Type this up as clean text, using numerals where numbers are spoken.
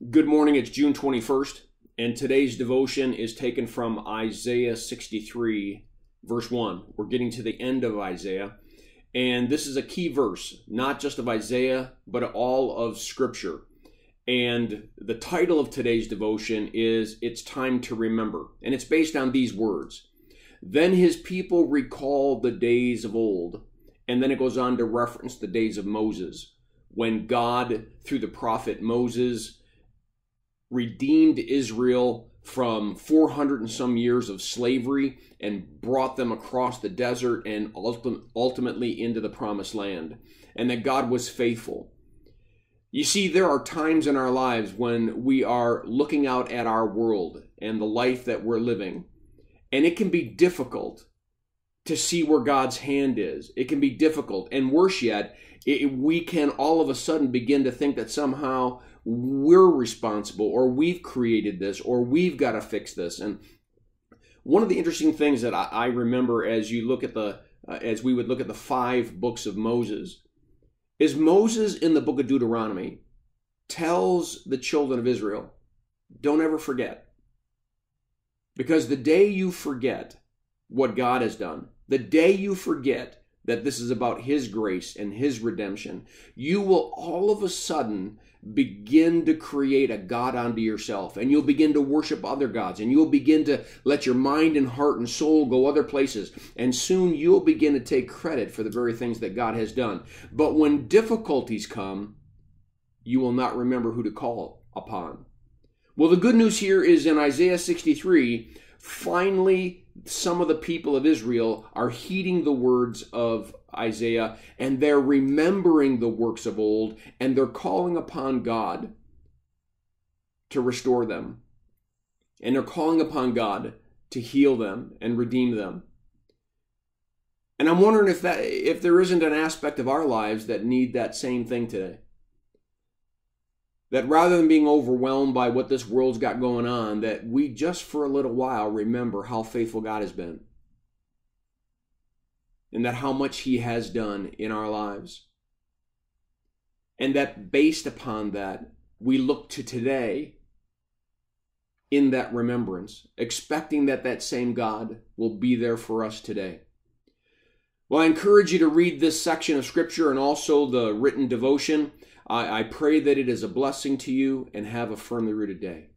Good morning, it's June 21st, and today's devotion is taken from Isaiah 63, verse 1. We're getting to the end of Isaiah, and this is a key verse, not just of Isaiah, but all of Scripture. And the title of today's devotion is It's Time to Remember, and it's based on these words. Then his people recall the days of old, and then it goes on to reference the days of Moses, when God, through the prophet Moses, redeemed Israel from 400 and some years of slavery and brought them across the desert and ultimately into the promised land, and that God was faithful. You see, there are times in our lives when we are looking out at our world and the life that we're living, and it can be difficult to see where God's hand is. It can be difficult, and worse yet, we can all of a sudden begin to think that somehow we're responsible, or we've created this, or we've got to fix this. And one of the interesting things that I remember as you look at as we would look at the 5 books of Moses, is Moses in the book of Deuteronomy tells the children of Israel, don't ever forget. Because the day you forget what God has done, the day you forget that this is about His grace and His redemption, you will all of a sudden begin to create a God unto yourself, and you'll begin to worship other gods, and you'll begin to let your mind and heart and soul go other places, and soon you'll begin to take credit for the very things that God has done. But when difficulties come, you will not remember who to call upon. Well, the good news here is in Isaiah 63, finally some of the people of Israel are heeding the words of Isaiah, and they're remembering the works of old, and they're calling upon God to restore them. And they're calling upon God to heal them and redeem them. And I'm wondering if there isn't an aspect of our lives that need that same thing today. That rather than being overwhelmed by what this world's got going on, that we just for a little while remember how faithful God has been. And that how much He has done in our lives. And that based upon that, we look to today in that remembrance, expecting that that same God will be there for us today. Well, I encourage you to read this section of Scripture and also the written devotion. I pray that it is a blessing to you, and have a firmly rooted day.